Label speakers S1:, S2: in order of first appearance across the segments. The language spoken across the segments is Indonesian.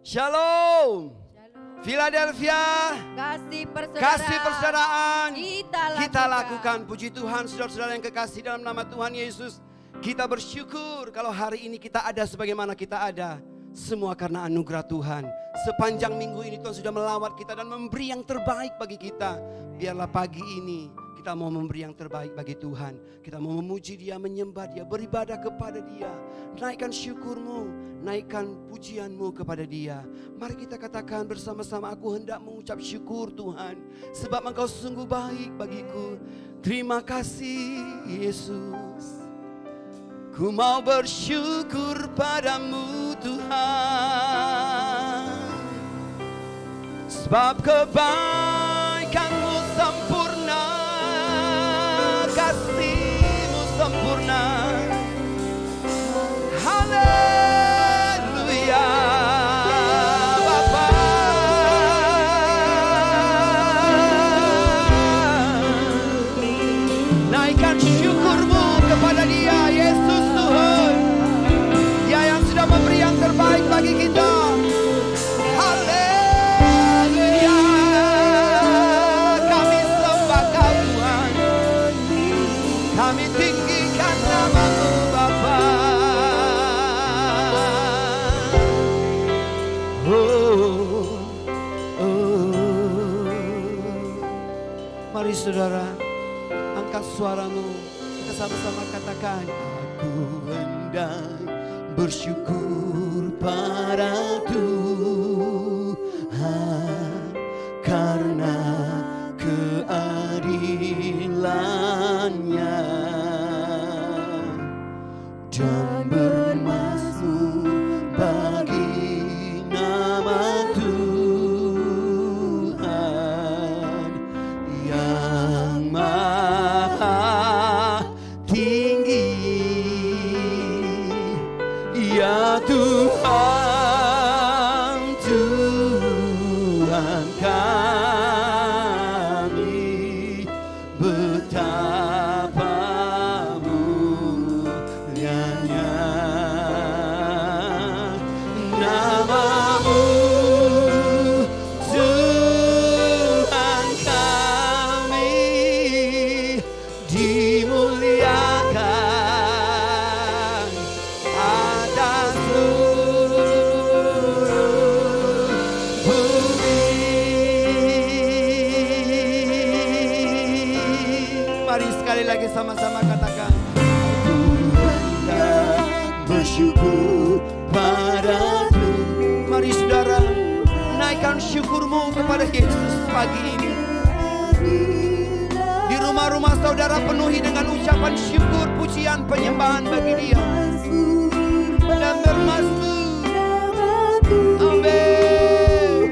S1: Shalom. Philadelphia.
S2: Kasih persaudaraan.
S1: Kita lakukan. Puji Tuhan, saudara-saudara yang kekasih dalam nama Tuhan Yesus. Kita bersyukur kalau hari ini kita ada sebagaimana kita ada. Semua karena anugerah Tuhan. Sepanjang minggu ini Tuhan sudah melawat kita dan memberi yang terbaik bagi kita. Biarlah pagi ini kita mau memberi yang terbaik bagi Tuhan. Kita mau memuji Dia, menyembah Dia, beribadah kepada Dia. Naikkan syukurmu, naikkan pujianmu kepada Dia. Mari kita katakan bersama-sama, aku hendak mengucap syukur Tuhan. Sebab Engkau sungguh baik bagiku. Terima kasih Yesus. Ku mau bersyukur padamu Tuhan. Sebab kebaikanmu sempurna, kasih-Mu sempurna. Haleluya Bapa. Naikkan syukurmu kepada Dia, Yesus Tuhan. Dia yang sudah memberi yang terbaik bagi kita. Haleluya. Kami sembah Kau Tuhan. Kami tinggikan nama-Mu Bapa. Mari saudara, angkat suaramu. Kita sama-sama katakan, aku hendak bersyukur pada Tuhan karena keadilan-Nya dan bermazmur bagi nama Tuhan yang maha tinggi. Ya Tuhan, Tuhan kami, betapa mulianya nama-Mu. Tuhan kami, dimuliakan atas seluruh bumi. Mari sekali lagi sama-sama katakan, aku hendak bersyukur pada Tuhan. Mari saudara, naikkan syukurmu kepada Yesus pagi ini. Di rumah-rumah saudara penuhi dengan ucapan syukur, pujian, penyembahan bagi Dia. Dan bermazmur. Amin.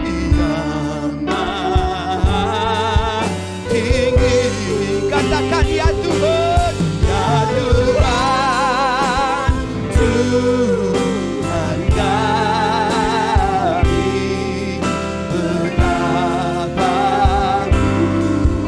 S1: Yang maha tinggi, katakan ya Tuhan, ya Tuhan, Tuhan kami, betapa mulianya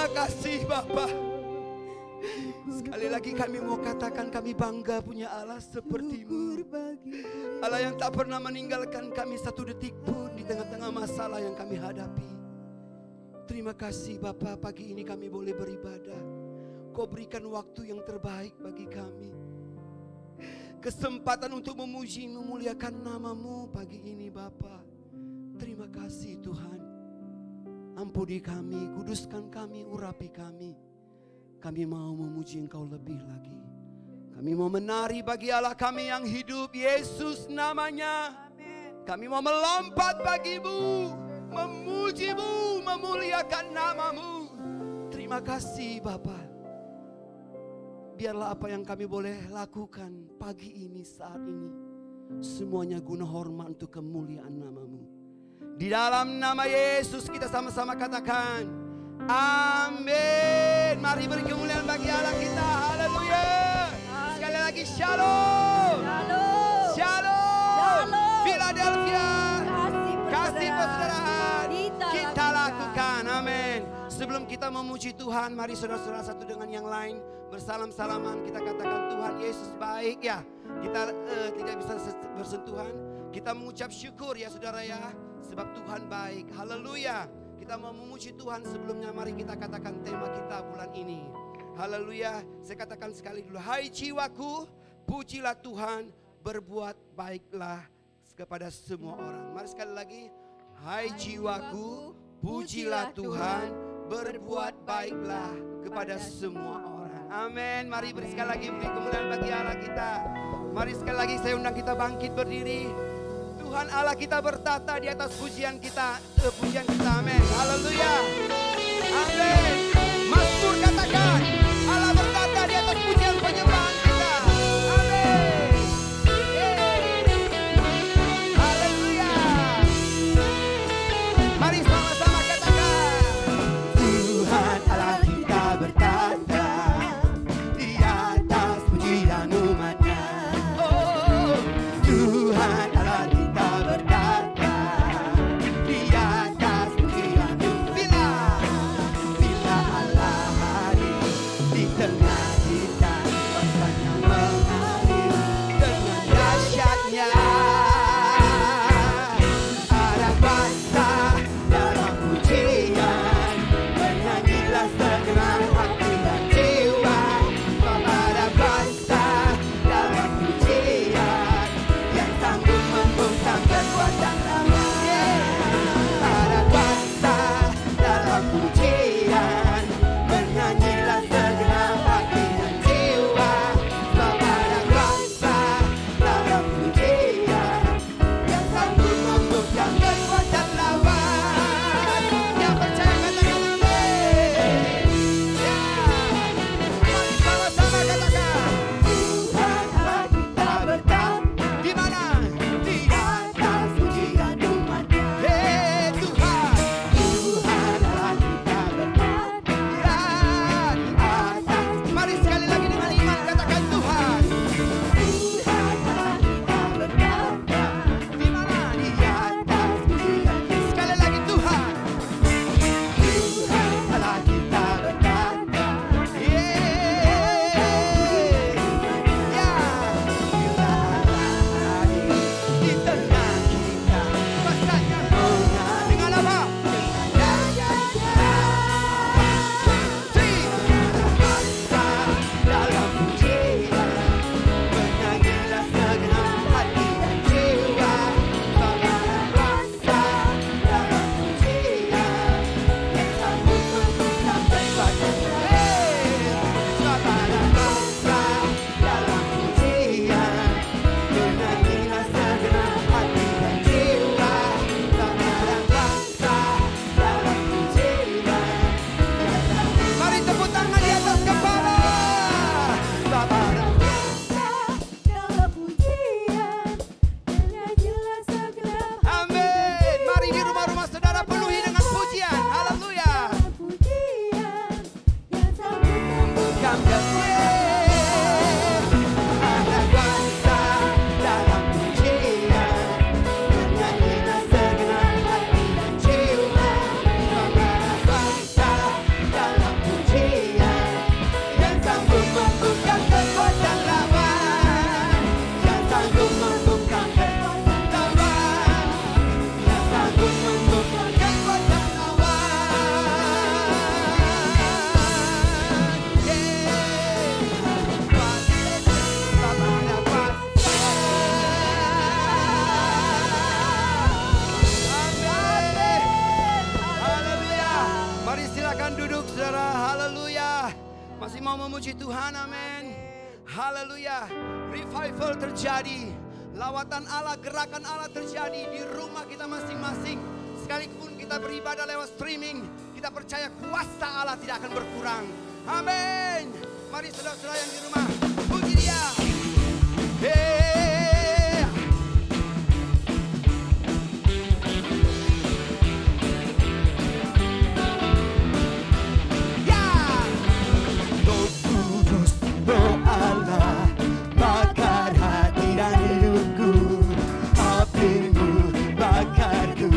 S1: Terima kasih Bapa. Sekali lagi kami mau katakan kami bangga punya Allah seperti-Mu. Allah yang tak pernah meninggalkan kami satu detik pun di tengah-tengah masalah yang kami hadapi. Terima kasih Bapa, pagi ini kami boleh beribadah. Kau berikan waktu yang terbaik bagi kami. Kesempatan untuk memuji, memuliakan nama-Mu pagi ini Bapa. Terima kasih Tuhan. Ampuni kami, kuduskan kami, urapi kami. Kami mau memuji Engkau lebih lagi. Kami mau menari bagi Allah kami yang hidup, Yesus namanya. Kami mau melompat bagi-Mu, memuji-Mu, memuliakan nama-Mu. Terima kasih Bapa. Biarlah apa yang kami boleh lakukan pagi ini, saat ini, semuanya guna hormat untuk kemuliaan nama-Mu. Di dalam nama Yesus kita sama-sama katakan, amin. Mari beri kemuliaan bagi Allah kita. Haleluya. Sekali lagi shalom.
S2: Shalom.
S1: Shalom. Philadelphia.
S2: Kasih
S1: persaudaraan kita lakukan. Amin. Sebelum kita memuji Tuhan, mari saudara-saudara satu dengan yang lain bersalam-salaman. Kita katakan Tuhan Yesus baik ya. Kita tidak bisa bersentuhan. Kita mengucap syukur ya saudara ya. Sebab Tuhan baik. Haleluya. Kita mau memuji Tuhan, sebelumnya mari kita katakan tema kita bulan ini. Haleluya. Saya katakan sekali dulu. Hai jiwaku, pujilah Tuhan, berbuat baiklah kepada semua orang. Mari sekali lagi. Hai jiwaku, pujilah Tuhan, berbuat baiklah kepada semua orang. Amin. Mari beri sekali lagi beri kemuliaan bagi Allah kita. Mari sekali lagi saya undang kita bangkit berdiri. Tuhan Allah kita bertata di atas pujian kita. Amin. Haleluya. Amin. Mazmur katakan, Allah bertata di atas pujian penyembahan kita. Amin. Haleluya. Mari sama-sama katakan, Tuhan Allah kita bertata di atas pujian umat-Nya. Oh, Tuhan Allah kita bertata di atas mau memuji Tuhan, amin. Haleluya. Revival terjadi. Lawatan Allah, gerakan Allah terjadi di rumah kita masing-masing. Sekalipun kita beribadah lewat streaming, kita percaya kuasa Allah tidak akan berkurang. Amin. Mari saudara-saudara yang di rumah, puji Dia. Hey. Ya. Roh Kudus, Roh Allah, bakar hati dan hidupku. Api-Mu bakarku,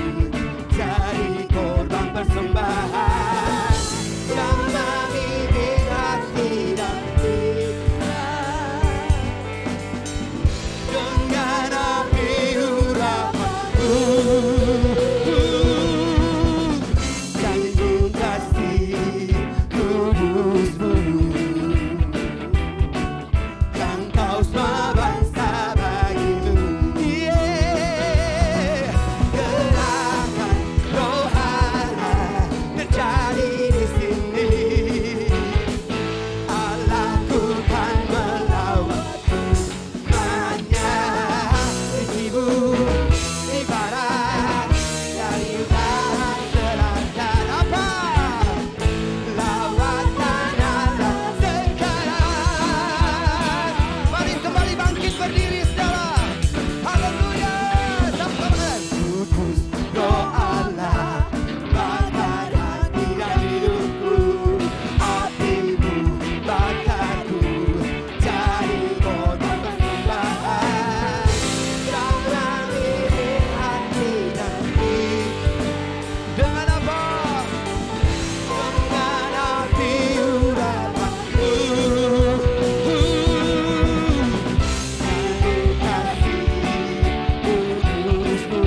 S1: jadi korban persembahan. Yang membimbing hati dan pikiran dengan api urapanmu. Sanggup kasih kudus-Mu, yang Kau semua bangsa bagimu. Yeah. Gerakan Roh Allah terjadi di sini. Allahku kan melawatku, hanya di timur, di barat, dari utara selatan. Apa? Lawatan Allah sekarang. Mari kembali bangkit berdiri saudara. Haleluya. Sama-sama. Kudus Roh Allah, bakar hati dan hidupku. Api-Mu bakarku, jadi korban persembahan. Yang membimbing hati dan pikiran dengan apa? Dengan api urapanmu. Sanggup kasih kudus-Mu,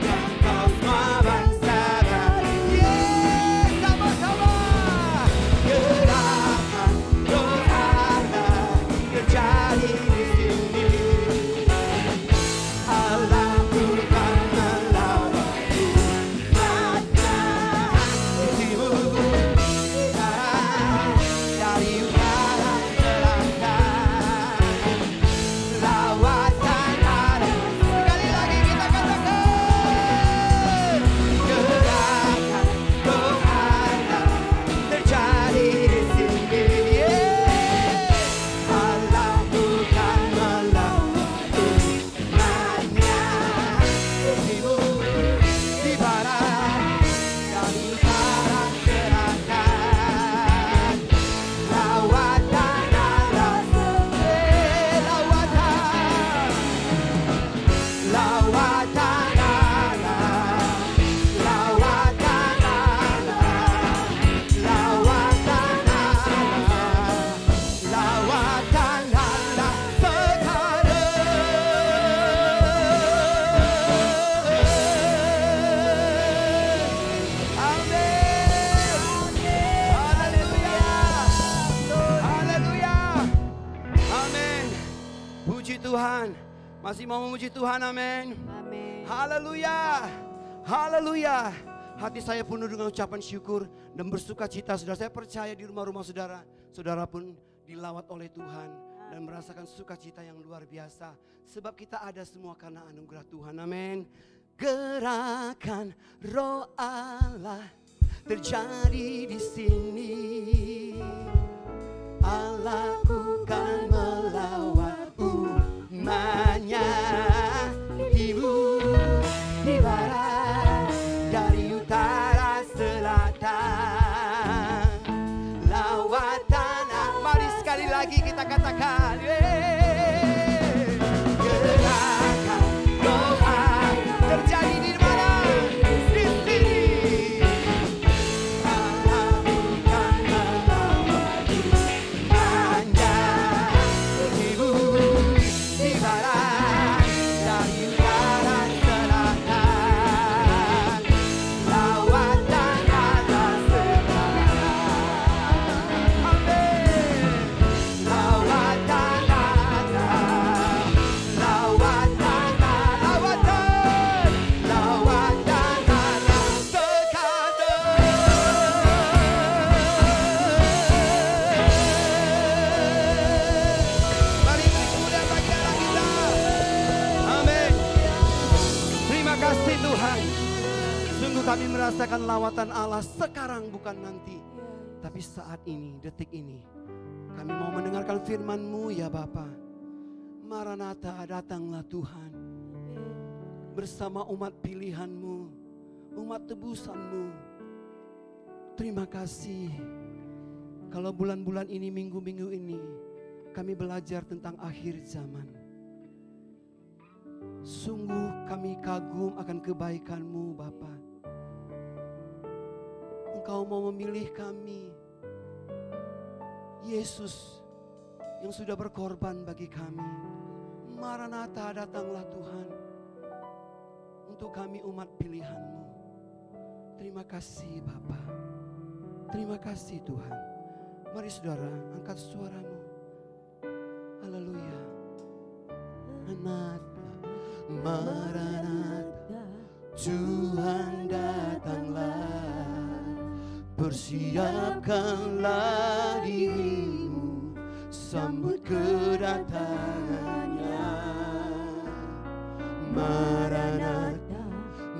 S1: yang Kau semua bangsa bagi. Yeah, sama-sama. Gerakan Roh Allah terjadi di sini. Allahku kan melawatku, hanya di timur, di barat, dari utara selatan. Lawatan Allah. Sekali lagi kita katakan. Gerakan Roh Allah terjadi di sini. Yeah. Allahku kan melawatku, hanya di timur, di barat, dari utara selatan. Lawatan Allah, lawatan Allah, lawatan Allah, lawatan Allah, lawatan Allah sekarang. Amin. Haleluya. Haleluya. Amin. Puji Tuhan. Masih mau memuji Tuhan, amin.
S2: Amin.
S1: Haleluya. Haleluya. Hati saya penuh dengan ucapan syukur dan bersuka cita. Saudara, saya percaya di rumah-rumah saudara, saudara pun dilawat oleh Tuhan dan merasakan sukacita yang luar biasa. Sebab kita ada semua karena anugerah Tuhan, amin. Gerakan Roh Allah terjadi di sini. Allahku kan melawat umatnya. Timur, di barat, dari utara selatan. Lawatan, mari sekali lagi kita katakan. Gerakan Roh Allah terjadi di mana? Di sini. Allahku kan melawat umatnya. Timur, di barat, dari utara selatan. Lawatan Allah sekarang. Amin. Lawatan Tuhan. Sungguh kami merasakan lawatan Allah sekarang bukan nanti. Tapi saat ini, detik ini. Kami mau mendengarkan firman-Mu ya Bapa. Maranatha, datanglah Tuhan. Bersama umat pilihan-Mu, umat tebusan-Mu. Terima kasih. Kalau bulan-bulan ini, minggu-minggu ini, kami belajar tentang akhir zaman. Sungguh kami kagum akan kebaikan-Mu Bapa. Engkau mau memilih kami. Yesus yang sudah berkorban bagi kami. Maranatha, datanglah Tuhan. Untuk kami umat pilihan-Mu. Terima kasih Bapa. Terima kasih Tuhan. Mari saudara, angkat suaramu. Haleluya. Maranatha, Tuhan datanglah. Persiapkanlah dirimu, sambut kedatangannya. Maranatha,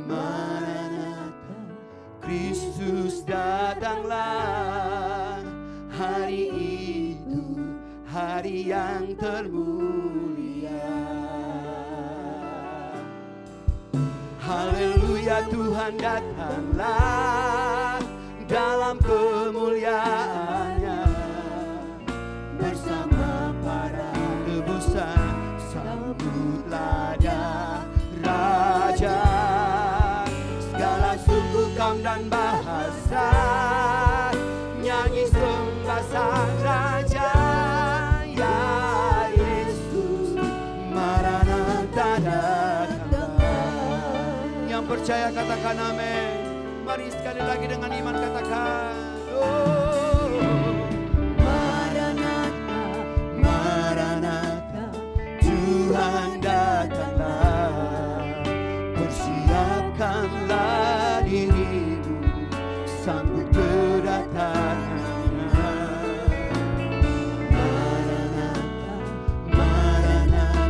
S1: Maranatha, Kristus datanglah. Hari itu, hari yang termulia. Haleluya, Tuhan datanglah dalam kemuliaannya. Bersama para tebusan, sambutlah dia Raja. Segala suku, kaum dan bahasa nyanyi sembah sang Raja. Ya Yesus, Maranatha datanglah. Yang percaya katakan amin. Mari sekali lagi dengan iman katakan. Oh, Maranatha, Maranatha, Tuhan datanglah. Persiapkanlah dirimu, sambut kedatangannya. Maranatha, Maranatha,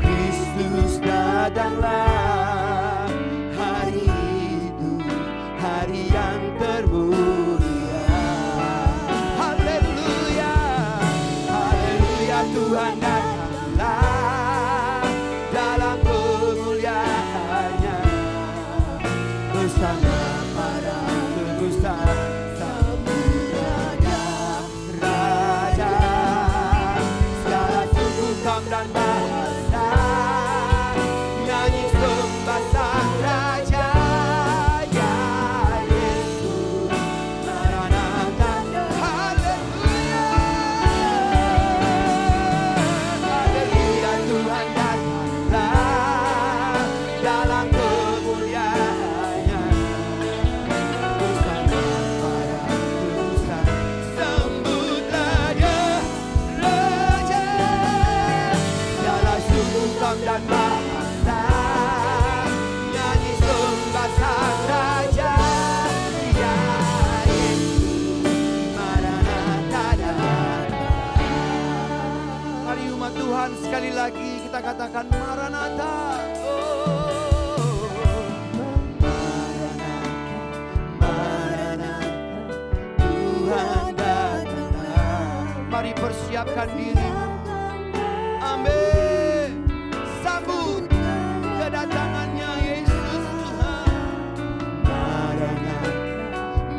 S1: Kristus datanglah. Hari yang termulia. Haleluya, haleluya, Tuhan datanglah dalam kemuliaannya. Bersama para tebusan, sambutlah dia Raja. Segala suku, kaum dan bahasa nyanyi sembah sang Raja. Dan bahasa nyanyi sembah sang Raja. Ya Yesus, Maranatha datang. Mari umat Tuhan sekali lagi kita katakan Maranatha. Oh, Maranatha, Maranatha, Tuhan datanglah. Mari persiapkan dirimu. Amin. Sambut kedatangannya Yesus Tuhan. Maranatha,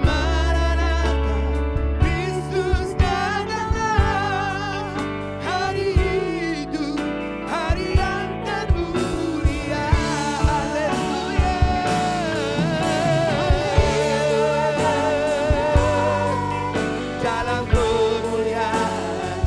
S1: Maranatha, Kristus datanglah. Hari itu, hari yang termulia. Haleluya. Dalam kemuliaan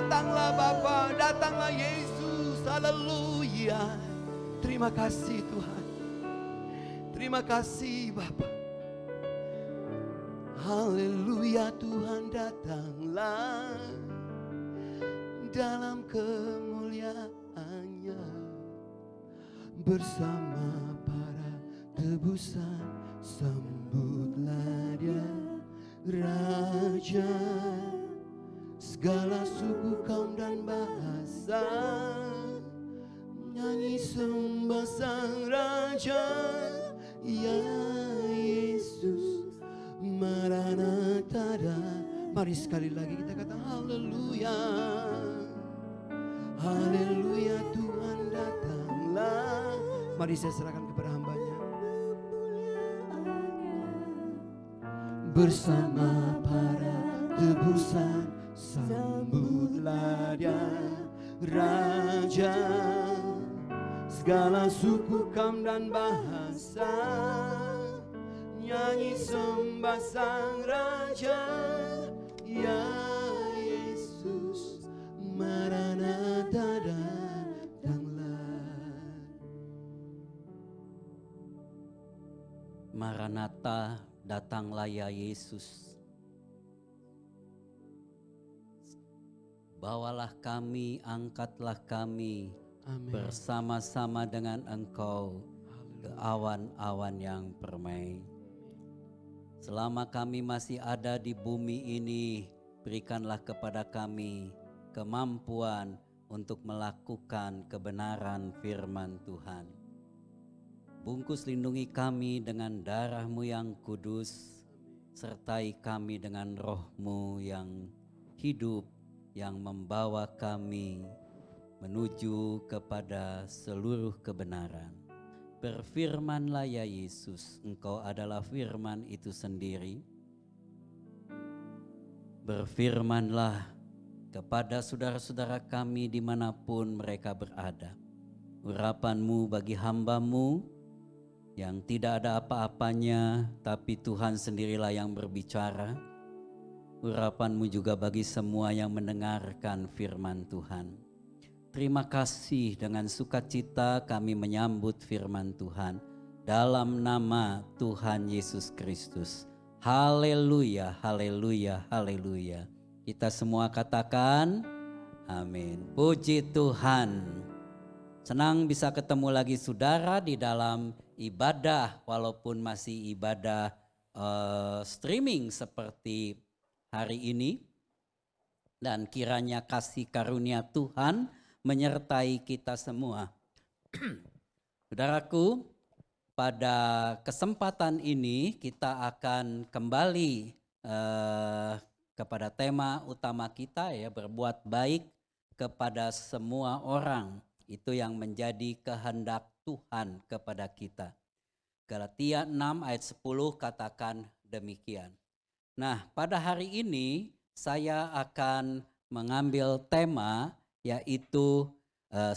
S1: Datanglah Bapa, datanglah Yesus. Haleluya. Terima kasih Tuhan. Terima kasih Bapa. Haleluya, Tuhan datanglah dalam kemuliaannya bersama para tebusan. Sambutlah dia Raja, segala suku, kaum dan bahasa nyanyi sembah Sang Raja. Ya Yesus Maranatha. Mari sekali lagi kita kata haleluya. Haleluya, Tuhan datanglah. Mari saya serahkan kepada hambanya. Bersama para tebusan, sambutlah dia Raja, segala suku, kaum dan bahasa nyanyi sembah Sang Raja. Ya Yesus Maranatha, datanglah.
S3: Maranatha, datanglah ya Yesus. Bawalah kami, angkatlah kami.
S1: Amin.
S3: Bersama-sama dengan Engkau ke awan-awan yang permai. Selama kami masih ada di bumi ini, berikanlah kepada kami kemampuan untuk melakukan kebenaran firman Tuhan. Bungkus lindungi kami dengan darah-Mu yang kudus, sertai kami dengan Roh-Mu yang hidup, yang membawa kami menuju kepada seluruh kebenaran. Berfirmanlah ya Yesus, Engkau adalah firman itu sendiri. Berfirmanlah kepada saudara-saudara kami dimanapun mereka berada. Urapan-Mu bagi hamba-Mu yang tidak ada apa-apanya, tapi Tuhan sendirilah yang berbicara. Urapan-Mu juga bagi semua yang mendengarkan firman Tuhan. Terima kasih, dengan sukacita kami menyambut firman Tuhan dalam nama Tuhan Yesus Kristus. Haleluya, haleluya, haleluya. Kita semua katakan amin. Puji Tuhan. Senang bisa ketemu lagi saudara di dalam ibadah, walaupun masih ibadah streaming seperti hari ini. Dan kiranya kasih karunia Tuhan menyertai kita semua. Saudaraku, pada kesempatan ini kita akan kembali kepada tema utama kita, ya, berbuat baik kepada semua orang. Itu yang menjadi kehendak Tuhan kepada kita. Galatia 6 ayat 10 katakan demikian. Nah, pada hari ini saya akan mengambil tema yaitu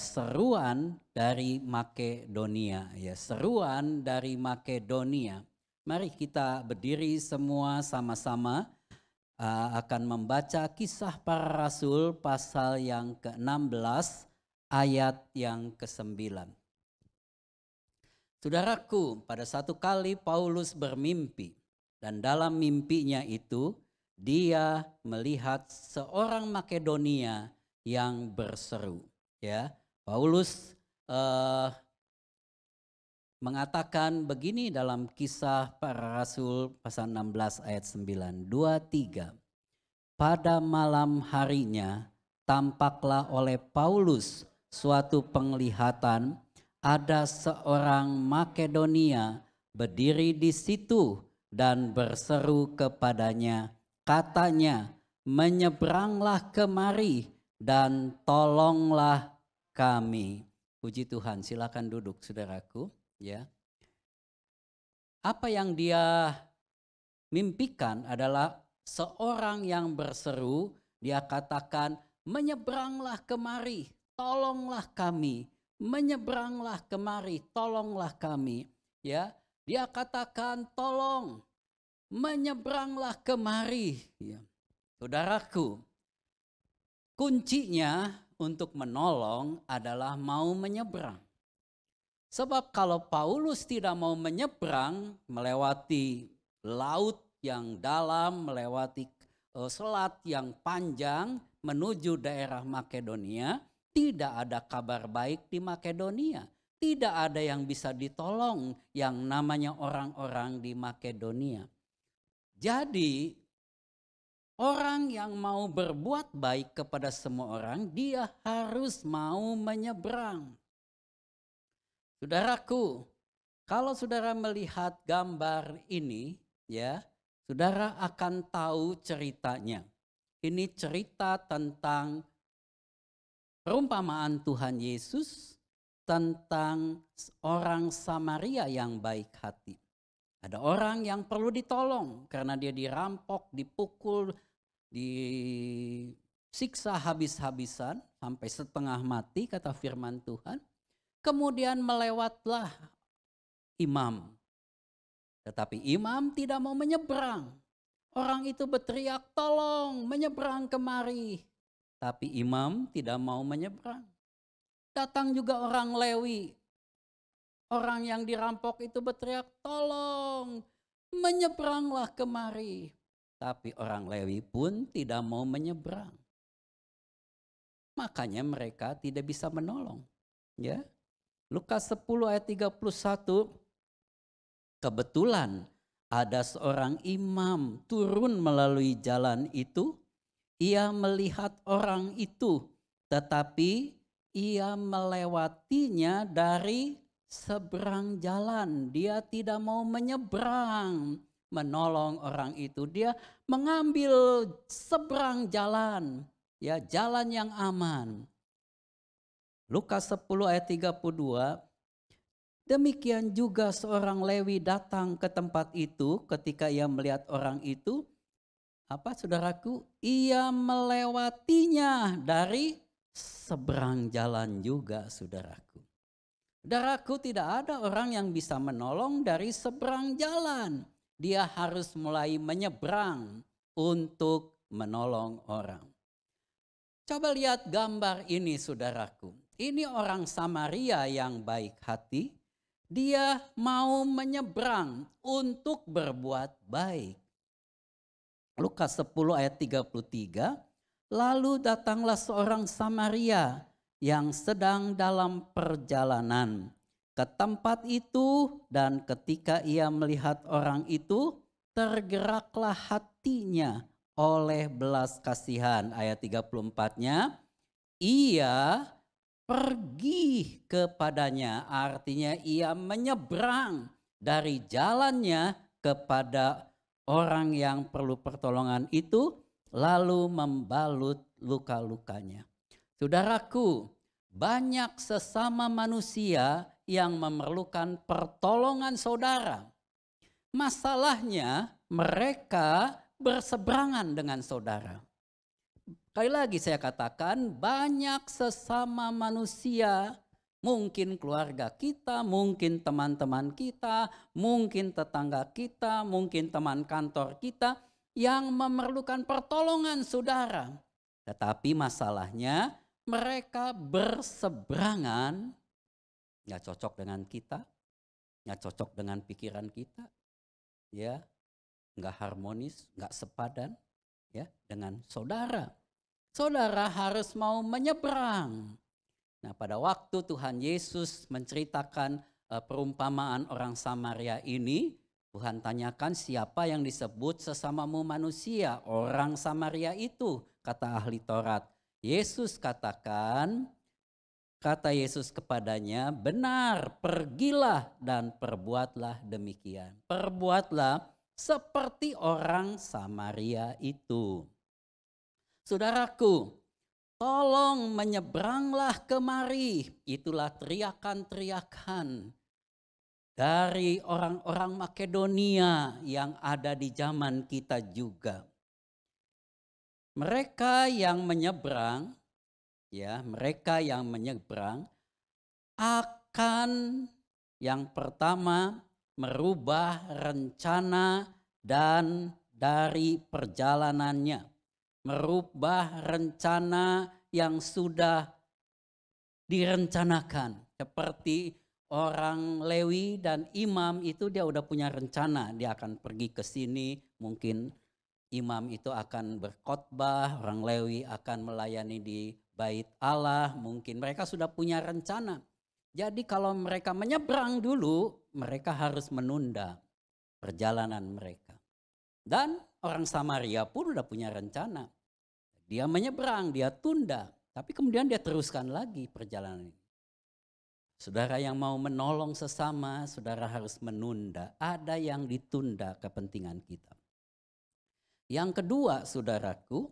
S3: seruan dari Makedonia, ya, seruan dari Makedonia. Mari kita berdiri semua sama-sama, akan membaca Kisah Para Rasul pasal yang ke-16 ayat yang ke-9. Saudaraku, pada satu kali Paulus bermimpi, dan dalam mimpinya itu dia melihat seorang Makedonia yang berseru. Ya, Paulus mengatakan begini dalam Kisah Para Rasul pasal 16 ayat 9, 2-3. Pada malam harinya tampaklah oleh Paulus suatu penglihatan, ada seorang Makedonia berdiri di situ dan berseru kepadanya, katanya, menyeberanglah kemari dan tolonglah kami. Puji Tuhan, silakan duduk saudaraku, ya. Apa yang dia mimpikan adalah seorang yang berseru, dia katakan, menyeberanglah kemari, tolonglah kami. Menyeberanglah kemari, tolonglah kami. Ya, dia katakan tolong, menyeberanglah kemari. Ya. Saudaraku, kuncinya untuk menolong adalah mau menyeberang. Sebab kalau Paulus tidak mau menyeberang melewati laut yang dalam, melewati selat yang panjang menuju daerah Makedonia, tidak ada kabar baik di Makedonia. Tidak ada yang bisa ditolong yang namanya orang-orang di Makedonia. Jadi orang yang mau berbuat baik kepada semua orang, dia harus mau menyeberang. Saudaraku, kalau saudara melihat gambar ini, ya, saudara akan tahu ceritanya. Ini cerita tentang perumpamaan Tuhan Yesus tentang orang Samaria yang baik hati. Ada orang yang perlu ditolong karena dia dirampok, dipukul, disiksa habis-habisan sampai setengah mati kata firman Tuhan. Kemudian melewatlah imam. Tetapi imam tidak mau menyeberang. Orang itu berteriak, tolong menyeberang kemari. Tapi imam tidak mau menyeberang. Datang juga orang Lewi. Orang yang dirampok itu berteriak, tolong menyeberanglah kemari. Tapi orang Lewi pun tidak mau menyeberang. Makanya mereka tidak bisa menolong. Ya, Lukas 10 ayat 31, kebetulan ada seorang imam turun melalui jalan itu. Ia melihat orang itu, tetapi ia melewatinya dari seberang jalan. Dia tidak mau menyeberang, menolong orang itu. Dia mengambil seberang jalan, ya, jalan yang aman. Lukas 10 ayat 32, demikian juga seorang Lewi datang ke tempat itu. Ketika ia melihat orang itu, apa saudaraku? Ia melewatinya dari seberang jalan juga, saudaraku. Saudaraku, tidak ada orang yang bisa menolong dari seberang jalan. Dia harus mulai menyeberang untuk menolong orang. Coba lihat gambar ini, saudaraku. Ini orang Samaria yang baik hati. Dia mau menyeberang untuk berbuat baik. Lukas 10 ayat 33, lalu datanglah seorang Samaria yang sedang dalam perjalanan ke tempat itu, dan ketika ia melihat orang itu, tergeraklah hatinya oleh belas kasihan. Ayat 34-nya, ia pergi kepadanya, artinya ia menyeberang dari jalannya kepada orang yang perlu pertolongan itu, lalu membalut luka-lukanya. Saudaraku, banyak sesama manusia yang memerlukan pertolongan saudara. Masalahnya mereka berseberangan dengan saudara. Sekali lagi saya katakan, banyak sesama manusia, mungkin keluarga kita, mungkin teman-teman kita, mungkin tetangga kita, mungkin teman kantor kita yang memerlukan pertolongan saudara. Tetapi masalahnya mereka berseberangan, nggak cocok dengan kita, nggak cocok dengan pikiran kita, ya, nggak harmonis, nggak sepadan, ya, dengan saudara. Saudara harus mau menyeberang. Nah, pada waktu Tuhan Yesus menceritakan perumpamaan orang Samaria ini, Tuhan tanyakan, siapa yang disebut sesamamu manusia? Orang Samaria itu, kata ahli Taurat. Yesus katakan, kata Yesus kepadanya, benar, pergilah dan perbuatlah demikian. Perbuatlah seperti orang Samaria itu. Saudaraku, tolong menyeberanglah kemari. Itulah teriakan-teriakan dari orang-orang Makedonia yang ada di zaman kita juga. Mereka yang menyeberang, ya, mereka yang menyeberang akan yang pertama merubah rencana dan dari perjalanannya. merubah rencana yang sudah direncanakan. Seperti orang Lewi dan imam itu dia udah punya rencana. Dia akan pergi ke sini, mungkin imam itu akan berkhotbah, orang Lewi akan melayani di bait Allah. Mungkin mereka sudah punya rencana. Jadi kalau mereka menyeberang dulu, mereka harus menunda perjalanan mereka. Dan orang Samaria pun udah punya rencana. Dia menyeberang, dia tunda. Tapi kemudian dia teruskan lagi perjalanan ini. Saudara yang mau menolong sesama, saudara harus menunda. Ada yang ditunda kepentingan kita. Yang kedua, saudaraku,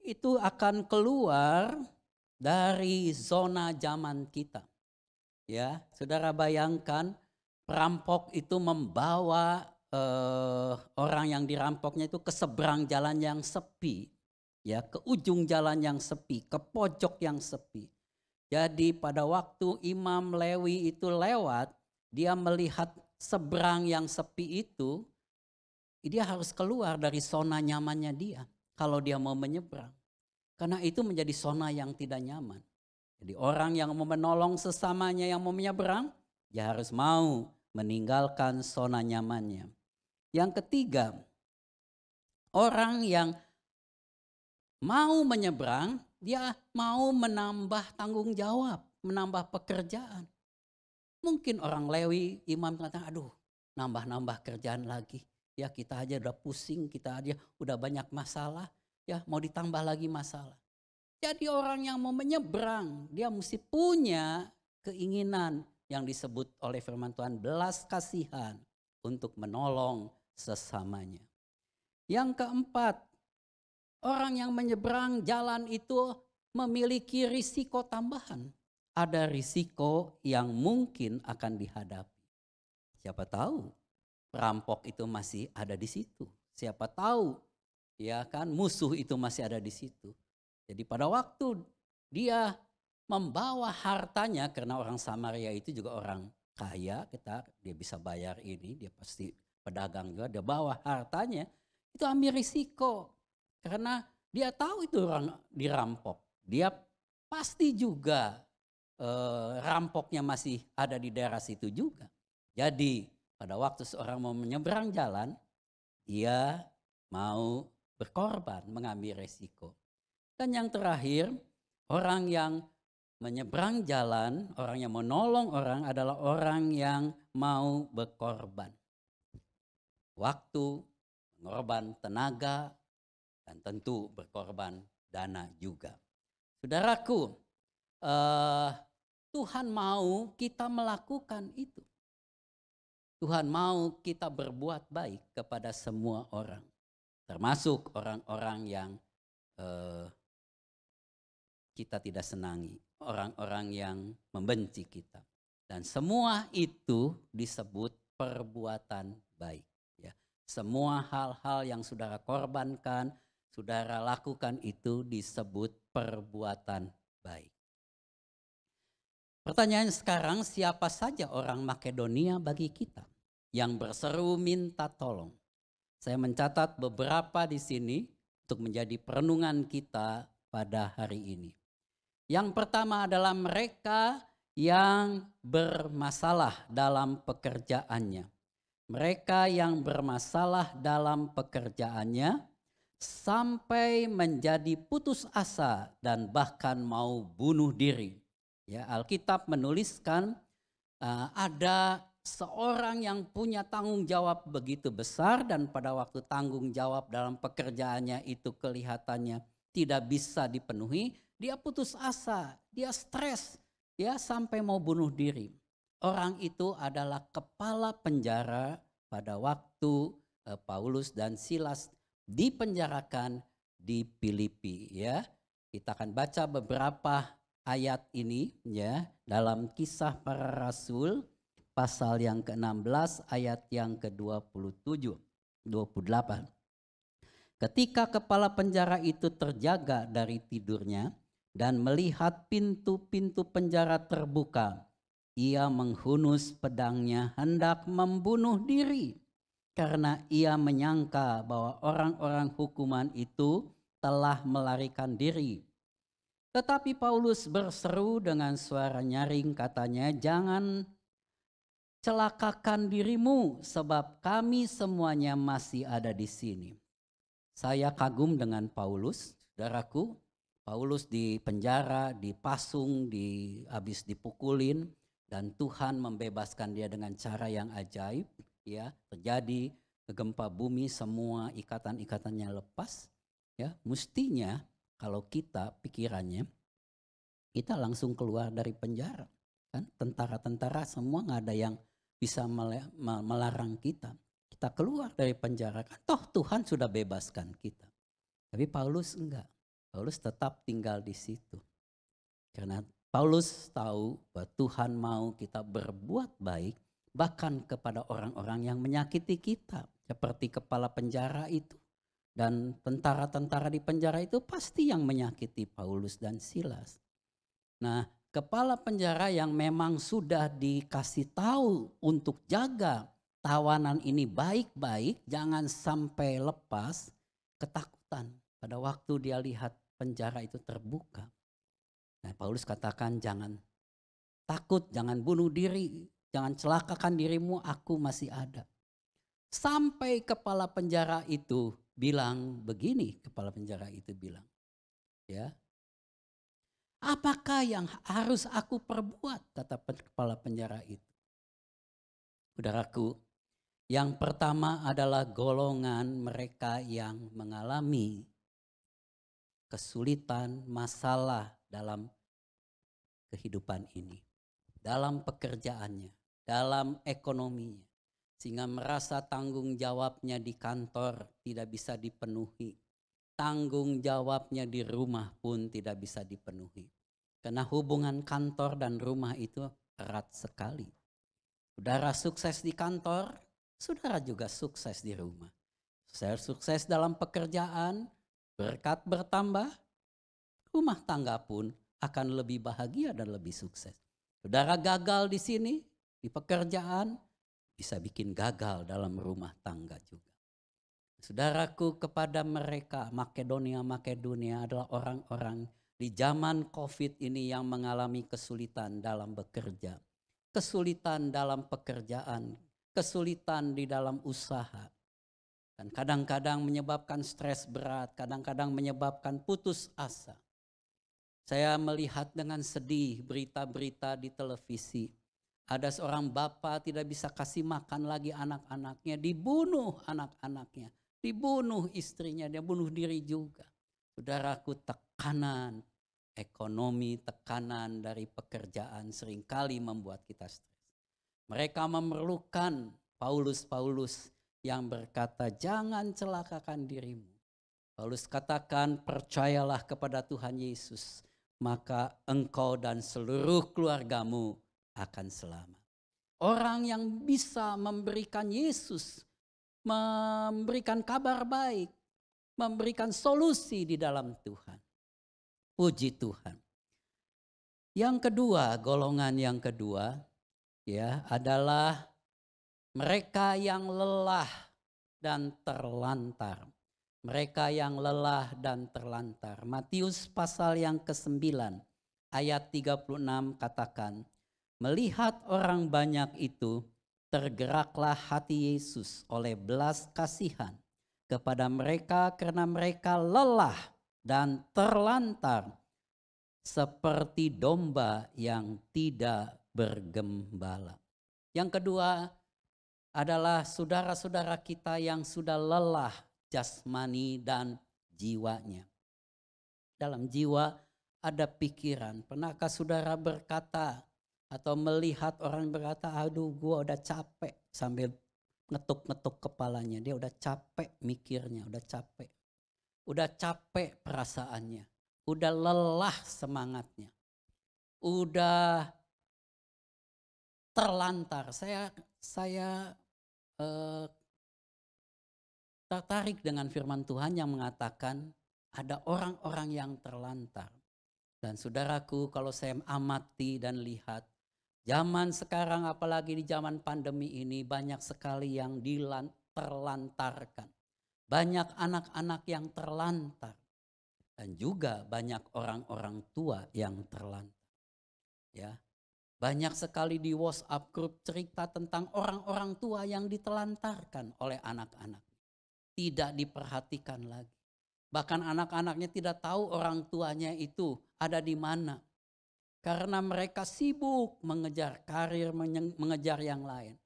S3: itu akan keluar dari zona zaman kita. Ya, saudara bayangkan perampok itu membawa orang yang dirampoknya itu ke seberang jalan yang sepi. Ya, ke ujung jalan yang sepi, ke pojok yang sepi. Jadi pada waktu Imam Lewi itu lewat, dia melihat seberang yang sepi itu, dia harus keluar dari zona nyamannya dia kalau dia mau menyeberang. Karena itu menjadi zona yang tidak nyaman. Jadi orang yang mau menolong sesamanya yang mau menyeberang, dia harus mau meninggalkan zona nyamannya. Yang ketiga, orang yang mau menyeberang, dia mau menambah tanggung jawab, menambah pekerjaan. Mungkin orang Lewi, imam katakan, aduh nambah-nambah kerjaan lagi. Ya kita aja udah pusing, kita aja udah banyak masalah. Ya mau ditambah lagi masalah. Jadi orang yang mau menyeberang, dia mesti punya keinginan yang disebut oleh firman Tuhan belas kasihan untuk menolong sesamanya. Yang keempat, orang yang menyeberang jalan itu memiliki risiko tambahan. Ada risiko yang mungkin akan dihadapi. Siapa tahu perampok itu masih ada di situ. Siapa tahu ya kan musuh itu masih ada di situ. Jadi pada waktu dia membawa hartanya, karena orang Samaria itu juga orang kaya, dia bisa bayar ini, dia pasti pedagang juga, dia bawa hartanya, itu ambil risiko. Karena dia tahu itu orang dirampok. Dia pasti juga rampoknya masih ada di daerah situ juga. Jadi pada waktu seorang mau menyeberang jalan, dia mau berkorban, mengambil resiko. Dan yang terakhir, orang yang menyeberang jalan, orang yang menolong orang adalah orang yang mau berkorban. Waktu, berkorban tenaga, dan tentu berkorban dana juga. Saudaraku, Tuhan mau kita melakukan itu. Tuhan mau kita berbuat baik kepada semua orang. Termasuk orang-orang yang kita tidak senangi. Orang-orang yang membenci kita. Dan semua itu disebut perbuatan baik. Ya. Semua hal-hal yang saudara korbankan, saudara lakukan itu disebut perbuatan baik. Pertanyaan sekarang, siapa saja orang Makedonia bagi kita yang berseru minta tolong? Saya mencatat beberapa di sini untuk menjadi perenungan kita pada hari ini. Yang pertama adalah mereka yang bermasalah dalam pekerjaannya. Mereka yang bermasalah dalam pekerjaannya sampai menjadi putus asa dan bahkan mau bunuh diri. Ya, Alkitab menuliskan ada seorang yang punya tanggung jawab begitu besar dan pada waktu tanggung jawab dalam pekerjaannya itu kelihatannya tidak bisa dipenuhi, dia putus asa, dia stres, ya sampai mau bunuh diri. Orang itu adalah kepala penjara pada waktu Paulus dan Silas dipenjarakan di Filipi, ya. Kita akan baca beberapa ayat ini ya dalam Kisah Para Rasul pasal yang ke-16 ayat yang ke-27, 28. Ketika kepala penjara itu terjaga dari tidurnya dan melihat pintu-pintu penjara terbuka, ia menghunus pedangnya hendak membunuh diri. Karena ia menyangka bahwa orang-orang hukuman itu telah melarikan diri. Tetapi Paulus berseru dengan suara nyaring, katanya, "Jangan celakakan dirimu, sebab kami semuanya masih ada di sini." Saya kagum dengan Paulus, saudaraku. Paulus di penjara, dipasung, habis dipukulin, dan Tuhan membebaskan dia dengan cara yang ajaib. Ya, terjadi gempa bumi, semua ikatan-ikatannya lepas. Ya, mestinya kalau kita pikirannya, kita langsung keluar dari penjara. Kan tentara-tentara semua nggak ada yang bisa melarang kita. Kita keluar dari penjara, kan toh Tuhan sudah bebaskan kita. Tapi Paulus enggak. Paulus tetap tinggal di situ. Karena Paulus tahu bahwa Tuhan mau kita berbuat baik bahkan kepada orang-orang yang menyakiti kita. Seperti kepala penjara itu. Dan tentara-tentara di penjara itu pasti yang menyakiti Paulus dan Silas. Nah, kepala penjara yang memang sudah dikasih tahu untuk jaga tawanan ini baik-baik, jangan sampai lepas, ketakutan pada waktu dia lihat penjara itu terbuka. Nah, Paulus katakan, jangan takut, jangan bunuh diri, jangan celakakan dirimu, aku masih ada. Sampai kepala penjara itu bilang begini, kepala penjara itu bilang, ya, apakah yang harus aku perbuat, kata kepala penjara itu. Saudaraku, yang pertama adalah golongan mereka yang mengalami kesulitan, masalah dalam kehidupan ini. Dalam pekerjaannya, dalam ekonominya. Sehingga merasa tanggung jawabnya di kantor tidak bisa dipenuhi. Tanggung jawabnya di rumah pun tidak bisa dipenuhi. Karena hubungan kantor dan rumah itu erat sekali. Saudara sukses di kantor, saudara juga sukses di rumah. Saudara sukses dalam pekerjaan, berkat bertambah, rumah tangga pun akan lebih bahagia dan lebih sukses. Saudara gagal di sini, di pekerjaan, bisa bikin gagal dalam rumah tangga juga. Saudaraku, kepada mereka, Makedonia adalah orang-orang di zaman COVID ini yang mengalami kesulitan dalam bekerja. Kesulitan dalam pekerjaan, kesulitan di dalam usaha. Dan kadang-kadang menyebabkan stres berat, kadang-kadang menyebabkan putus asa. Saya melihat dengan sedih berita-berita di televisi. Ada seorang bapak tidak bisa kasih makan lagi anak-anaknya, dibunuh anak-anaknya, dibunuh istrinya, dia bunuh diri juga. Saudaraku, tekanan ekonomi, tekanan dari pekerjaan seringkali membuat kita stres. Mereka memerlukan Paulus yang berkata, jangan celakakan dirimu. Paulus katakan, percayalah kepada Tuhan Yesus, maka engkau dan seluruh keluargamu akan selamat. Orang yang bisa memberikan Yesus, memberikan kabar baik, memberikan solusi di dalam Tuhan. Puji Tuhan. Yang kedua, golongan yang kedua ya adalah mereka yang lelah dan terlantar. Mereka yang lelah dan terlantar. Matius pasal yang ke-9 ayat 36 katakan, melihat orang banyak itu, tergeraklah hati Yesus oleh belas kasihan kepada mereka karena mereka lelah dan terlantar seperti domba yang tidak bergembala. Yang kedua adalah saudara-saudara kita yang sudah lelah jasmani dan jiwanya. Dalam jiwa ada pikiran. Pernahkah saudara berkata atau melihat orang berkata, aduh gua udah capek, sambil ngetuk-ngetuk kepalanya. Dia udah capek mikirnya, udah capek. Udah capek perasaannya. Udah lelah semangatnya. Udah terlantar. Saya tertarik dengan firman Tuhan yang mengatakan ada orang-orang yang terlantar. Dan saudaraku, kalau saya amati dan lihat, zaman sekarang apalagi di zaman pandemi ini banyak sekali yang terlantarkan. Banyak anak-anak yang terlantar. Dan juga banyak orang-orang tua yang terlantar. Ya, banyak sekali di WhatsApp grup cerita tentang orang-orang tua yang ditelantarkan oleh anak-anak. Tidak diperhatikan lagi. Bahkan anak-anaknya tidak tahu orang tuanya itu ada di mana. Karena mereka sibuk mengejar karir, mengejar yang lain.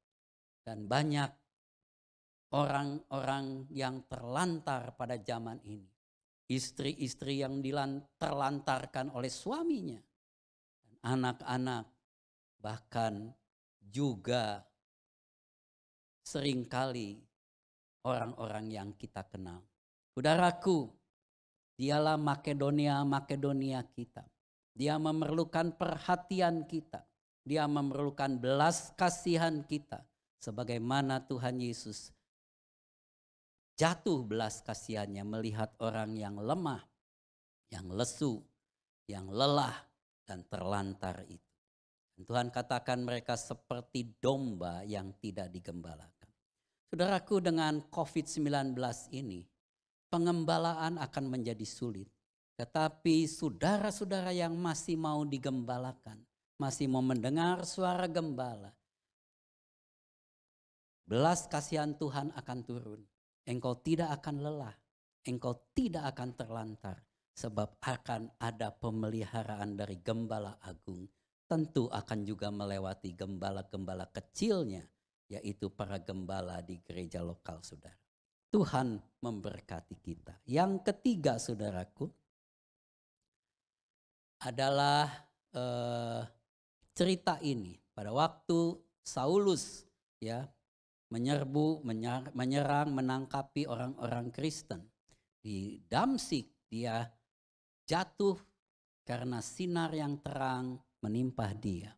S3: Dan banyak orang-orang yang terlantar pada zaman ini. Istri-istri yang terlantarkan oleh suaminya. Anak-anak bahkan juga seringkali orang-orang yang kita kenal. Saudaraku, dialah Makedonia kita. Dia memerlukan perhatian kita. Dia memerlukan belas kasihan kita. Sebagaimana Tuhan Yesus jatuh belas kasihannya melihat orang yang lemah, yang lesu, yang lelah dan terlantar itu. Dan Tuhan katakan mereka seperti domba yang tidak digembalakan. Saudaraku, dengan COVID-19 ini, pengembalaan akan menjadi sulit. Tetapi saudara-saudara yang masih mau digembalakan, masih mau mendengar suara gembala, belas kasihan Tuhan akan turun. Engkau tidak akan lelah, engkau tidak akan terlantar. Sebab akan ada pemeliharaan dari gembala agung. Tentu akan juga melewati gembala-gembala kecilnya, yaitu para gembala di gereja lokal saudara. Tuhan memberkati kita. Yang ketiga saudaraku adalah cerita ini. Pada waktu Saulus ya menyerang, menangkapi orang-orang Kristen. Di Damsyik dia jatuh karena sinar yang terang menimpa dia.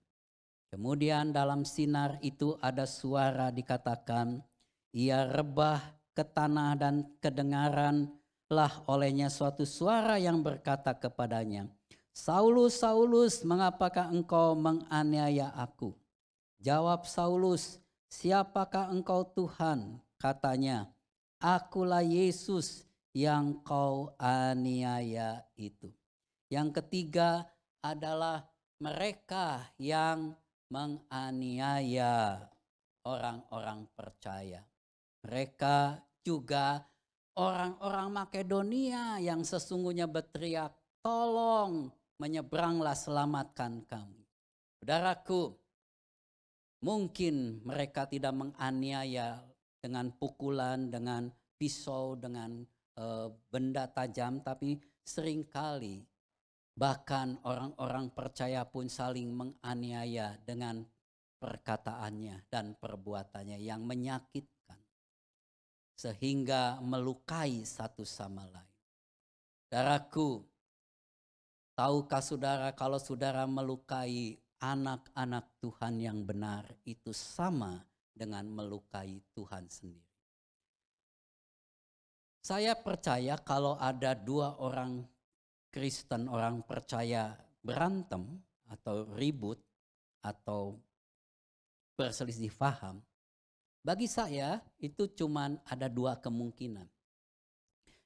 S3: Kemudian dalam sinar itu ada suara dikatakan, ia rebah ke tanah dan kedengaranlah olehnya suatu suara yang berkata kepadanya, Saulus, Saulus, mengapakah engkau menganiaya aku? Jawab Saulus, siapakah engkau Tuhan? Katanya, akulah Yesus yang kau aniaya itu. Yang ketiga adalah mereka yang menganiaya orang-orang percaya. Mereka juga orang-orang Makedonia yang sesungguhnya berteriak, tolong menyeberanglah, selamatkan kami. Saudaraku, mungkin mereka tidak menganiaya dengan pukulan, dengan pisau, dengan benda tajam, tapi seringkali bahkan orang-orang percaya pun saling menganiaya dengan perkataannya dan perbuatannya yang menyakitkan. Sehingga melukai satu sama lain. Saudaraku, tahukah saudara kalau saudara melukai anak-anak Tuhan yang benar itu sama dengan melukai Tuhan sendiri. Saya percaya kalau ada dua orang Kristen, orang percaya berantem atau ribut atau berselisih paham, bagi saya itu cuman ada dua kemungkinan.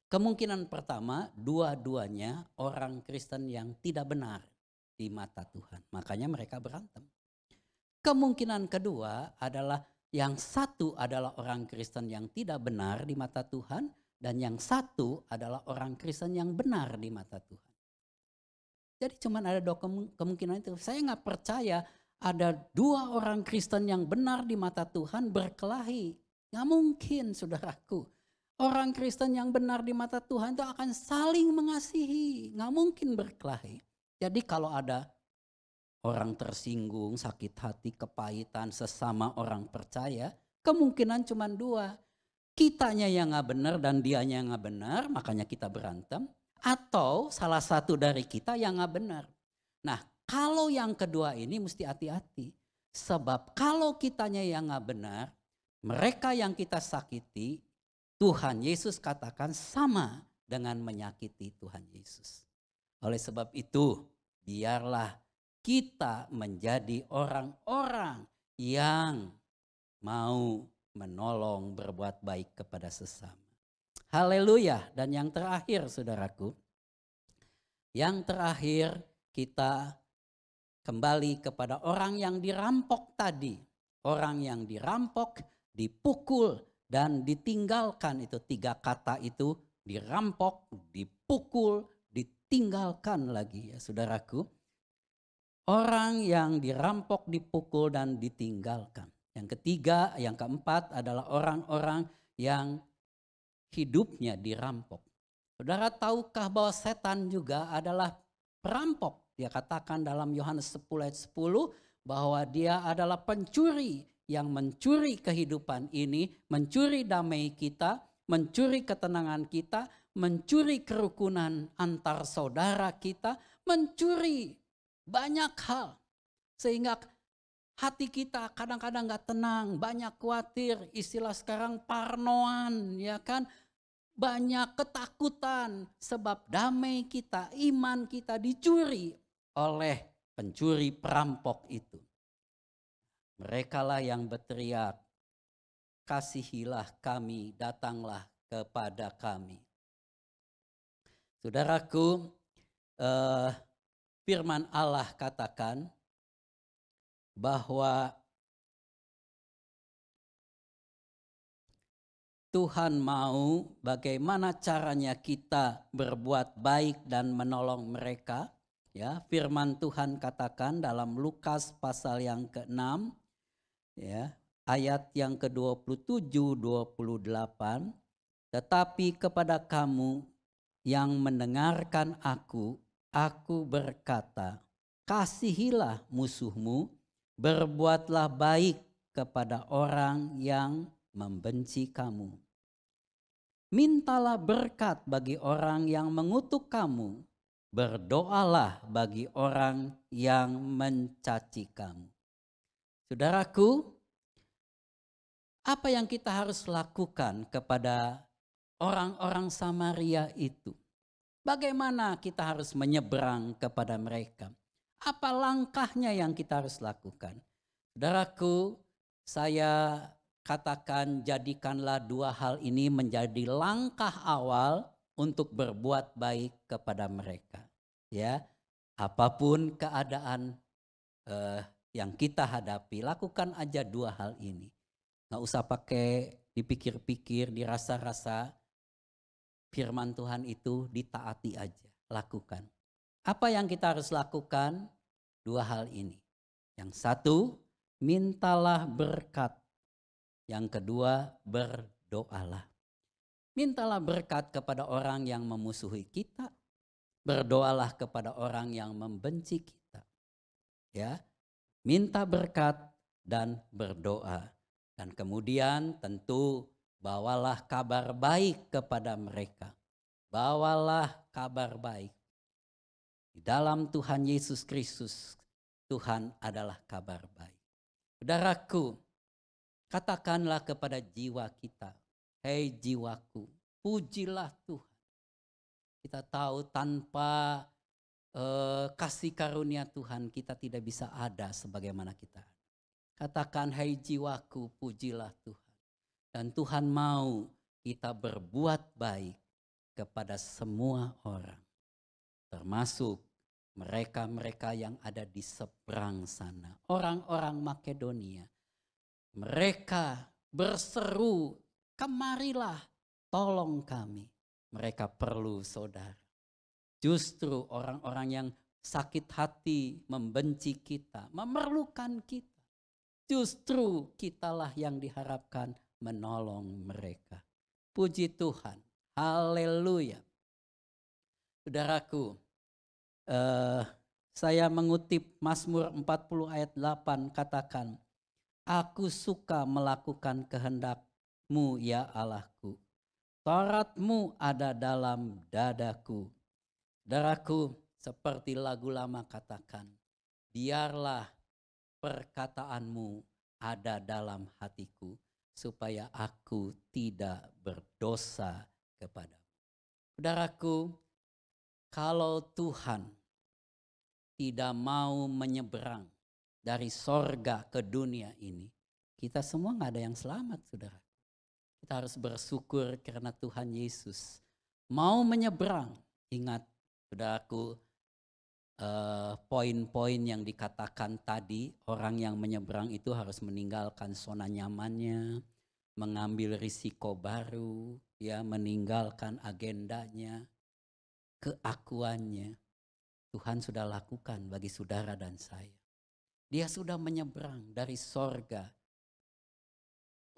S3: Kemungkinan pertama, dua-duanya orang Kristen yang tidak benar di mata Tuhan. Makanya mereka berantem. Kemungkinan kedua adalah yang satu adalah orang Kristen yang tidak benar di mata Tuhan. Dan yang satu adalah orang Kristen yang benar di mata Tuhan. Jadi cuma ada dua kemungkinan itu. Saya nggak percaya ada dua orang Kristen yang benar di mata Tuhan berkelahi. Nggak mungkin saudaraku. Orang Kristen yang benar di mata Tuhan itu akan saling mengasihi. Nggak mungkin berkelahi. Jadi kalau ada orang tersinggung, sakit hati, kepahitan sesama orang percaya, kemungkinan cuma dua. Kitanya yang gak benar dan dianya yang gak benar, makanya kita berantem. Atau salah satu dari kita yang gak benar. Nah, kalau yang kedua ini mesti hati-hati. Sebab kalau kitanya yang gak benar, mereka yang kita sakiti, Tuhan Yesus katakan sama dengan menyakiti Tuhan Yesus. Oleh sebab itu, biarlah kita menjadi orang-orang yang mau menolong, berbuat baik kepada sesama. Haleluya. Dan yang terakhir saudaraku, Yang terakhir kita kembali kepada orang yang dirampok tadi. Orang yang dirampok, dipukul, dan ditinggalkan. Itu 3 kata itu, dirampok, dipukul, ditinggalkan lagi ya saudaraku. Orang yang dirampok, dipukul, dan ditinggalkan. Yang ketiga, yang keempat adalah orang-orang yang hidupnya dirampok. Saudara tahukah bahwa setan juga adalah perampok? Dia katakan dalam Yohanes 10 ayat 10 bahwa dia adalah pencuri yang mencuri kehidupan ini, mencuri damai kita, mencuri ketenangan kita, mencuri kerukunan antar saudara kita, mencuri banyak hal. Sehingga hati kita kadang-kadang gak tenang, banyak khawatir, istilah sekarang parnoan, ya kan? Banyak ketakutan sebab damai kita, iman kita dicuri oleh pencuri perampok itu. Merekalah yang berteriak, kasihilah kami, datanglah kepada kami. Saudaraku, firman Allah katakan bahwa Tuhan mau bagaimana caranya kita berbuat baik dan menolong mereka. Ya, firman Tuhan katakan dalam Lukas pasal yang ke-6 ya, ayat yang ke-27 28, tetapi kepada kamu yang mendengarkan aku berkata, kasihilah musuhmu, berbuatlah baik kepada orang yang membenci kamu. Mintalah berkat bagi orang yang mengutuk kamu, berdoalah bagi orang yang mencaci kamu. Saudaraku, apa yang kita harus lakukan kepada orang-orang Samaria itu? Bagaimana kita harus menyeberang kepada mereka? Apa langkahnya yang kita harus lakukan? Saudaraku, saya katakan jadikanlah 2 hal ini menjadi langkah awal untuk berbuat baik kepada mereka. Ya, apapun keadaan yang kita hadapi, lakukan aja 2 hal ini. Nggak usah pakai dipikir-pikir, dirasa-rasa. Firman Tuhan itu ditaati aja, lakukan. Apa yang kita harus lakukan? 2 hal ini. Yang satu, mintalah berkat. Yang kedua, berdoalah. Mintalah berkat kepada orang yang memusuhi kita. Berdoalah kepada orang yang membenci kita. Ya, minta berkat dan berdoa. Dan kemudian tentu bawalah kabar baik kepada mereka. Bawalah kabar baik. Di dalam Tuhan Yesus Kristus, Tuhan adalah kabar baik. Saudaraku, katakanlah kepada jiwa kita, hei jiwaku, pujilah Tuhan. Kita tahu tanpa kasih karunia Tuhan kita tidak bisa ada sebagaimana kita. Katakan, hei jiwaku, pujilah Tuhan. Dan Tuhan mau kita berbuat baik kepada semua orang. Termasuk mereka-mereka yang ada di seberang sana. Orang-orang Makedonia. Mereka berseru, kemarilah, tolong kami. Mereka perlu saudara. Justru orang-orang yang sakit hati, membenci kita, memerlukan kita. Justru kitalah yang diharapkan menolong mereka. Puji Tuhan. Haleluya. Saudaraku, saya mengutip Mazmur 40 ayat 8 katakan, aku suka melakukan kehendak-Mu ya Allahku. Taurat-Mu ada dalam dadaku. Saudaraku, seperti lagu lama katakan, biarlah perkataan-Mu ada dalam hatiku, supaya aku tidak berdosa kepadamu. Saudaraku, kalau Tuhan tidak mau menyeberang dari sorga ke dunia ini, kita semua gak ada yang selamat, saudara. Kita harus bersyukur karena Tuhan Yesus mau menyeberang. Ingat, Saudaraku, poin-poin yang dikatakan tadi, orang yang menyeberang itu harus meninggalkan zona nyamannya, mengambil risiko baru, ya, meninggalkan agendanya, keakuannya. Tuhan sudah lakukan bagi saudara dan saya. Dia sudah menyeberang dari sorga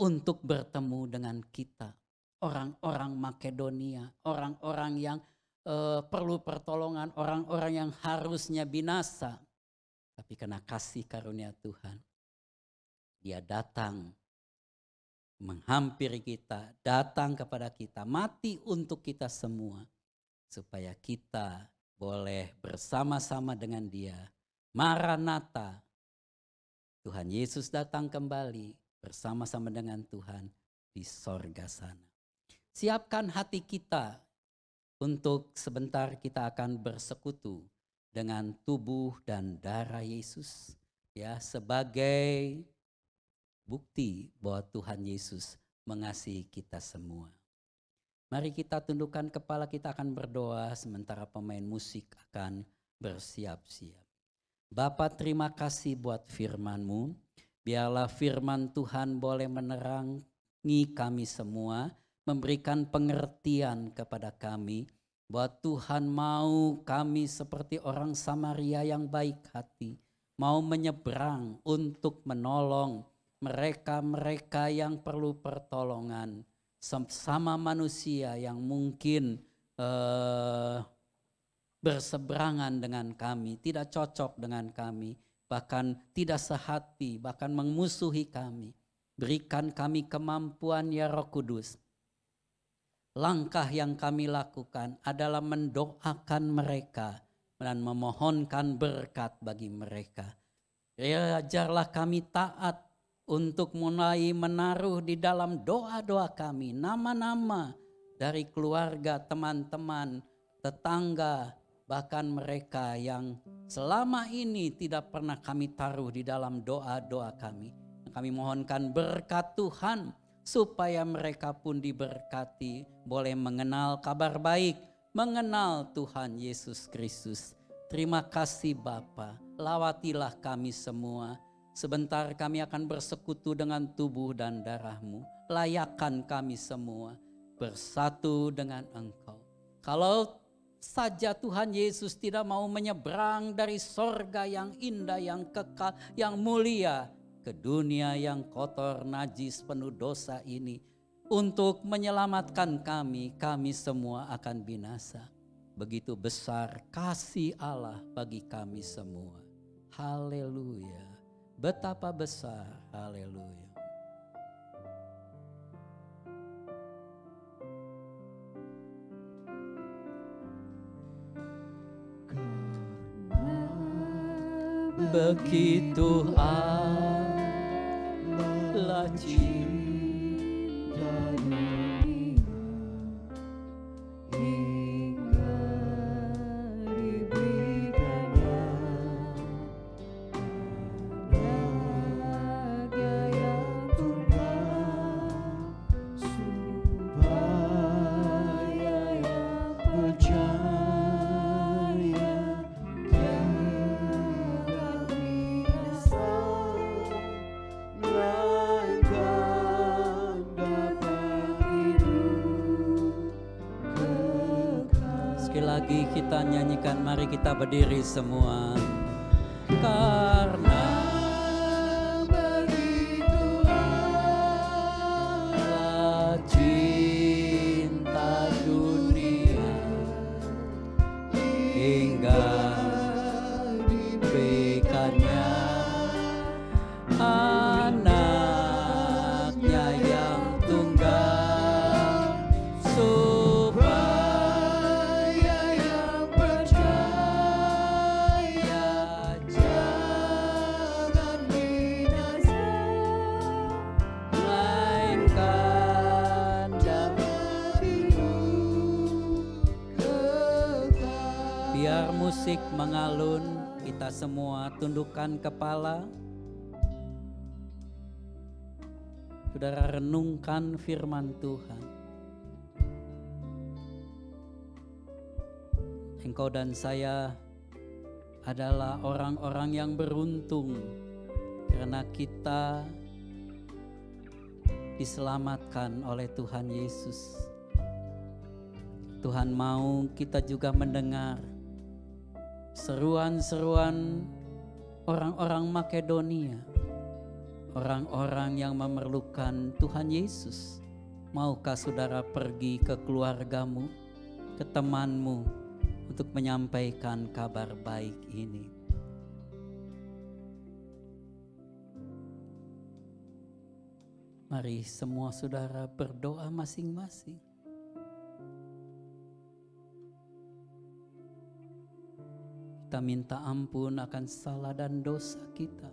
S3: untuk bertemu dengan kita. Orang-orang Makedonia, orang-orang yang perlu pertolongan, orang-orang yang harusnya binasa. Tapi karena kasih karunia Tuhan, dia datang menghampiri kita, datang kepada kita, mati untuk kita semua. Supaya kita boleh bersama-sama dengan dia. Maranatha, Tuhan Yesus datang kembali bersama-sama dengan Tuhan di sorga sana. Siapkan hati kita untuk sebentar kita akan bersekutu dengan tubuh dan darah Yesus, ya, sebagai bukti bahwa Tuhan Yesus mengasihi kita semua. Mari kita tundukkan kepala, kita akan berdoa sementara pemain musik akan bersiap-siap. Bapa, terima kasih buat firman-Mu. Biarlah firman Tuhan boleh menerangi kami semua, memberikan pengertian kepada kami bahwa Tuhan mau kami seperti orang Samaria yang baik hati, mau menyeberang untuk menolong mereka-mereka yang perlu pertolongan, sama manusia yang mungkin berseberangan dengan kami, tidak cocok dengan kami, bahkan tidak sehati, bahkan memusuhi kami. Berikan kami kemampuan ya Roh Kudus. Langkah yang kami lakukan adalah mendoakan mereka dan memohonkan berkat bagi mereka. Ya, ajarlah kami taat untuk mulai menaruh di dalam doa-doa kami nama-nama dari keluarga, teman-teman, tetangga, bahkan mereka yang selama ini tidak pernah kami taruh di dalam doa-doa kami. Kami mohonkan berkat Tuhan supaya mereka pun diberkati, boleh mengenal kabar baik, mengenal Tuhan Yesus Kristus. Terima kasih Bapa, lawatilah kami semua. Sebentar kami akan bersekutu dengan tubuh dan darah-Mu. Layakan kami semua bersatu dengan Engkau. Kalau saja Tuhan Yesus tidak mau menyeberang dari sorga yang indah, yang kekal, yang mulia ke dunia yang kotor, najis, penuh dosa ini. Untuk menyelamatkan kami, kami semua akan binasa. Begitu besar kasih Allah bagi kami semua. Haleluya. Betapa besar, haleluya. Begitu Allah cinta dunia hingga diberikannya anaknya yang tunggal, supaya yang percaya lagi kita nyanyikan, mari kita berdiri semua. Karena begitu Allah cinta dunia hingga diberikannya anaknya yang tunggal, musik mengalun, kita semua tundukkan kepala. Saudara renungkan firman Tuhan. engkau dan saya adalah orang-orang yang beruntung karena kita diselamatkan oleh Tuhan Yesus. Tuhan mau kita juga mendengar seruan-seruan orang-orang Makedonia, orang-orang yang memerlukan Tuhan Yesus. Maukah saudara pergi ke keluargamu, ke temanmu untuk menyampaikan kabar baik ini? Mari semua saudara berdoa masing-masing. Kita minta ampun akan salah dan dosa kita.